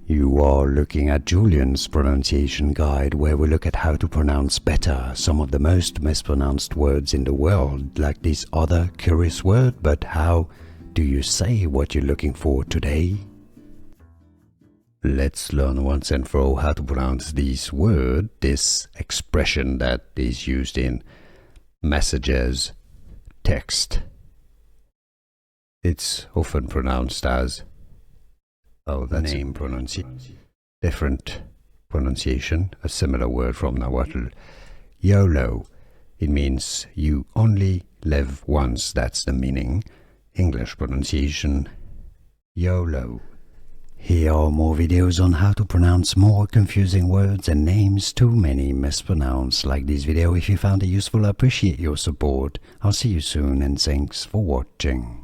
You are looking at Julian's pronunciation guide, where we look at how to pronounce better some of the most mispronounced words in the world, like this other curious word. But how do you say what you're looking for today? Let's learn once and for all how to pronounce this word, this expression that is used in messages, text. It's often pronounced as, that's name pronunciation. Different pronunciation, a similar word from Nahuatl. YOLO. It means you only live once, that's the meaning. English pronunciation, YOLO. Here are more videos on how to pronounce more confusing words and names too many mispronounced. Like this video if you found it useful. I appreciate your support. I'll see you soon and thanks for watching.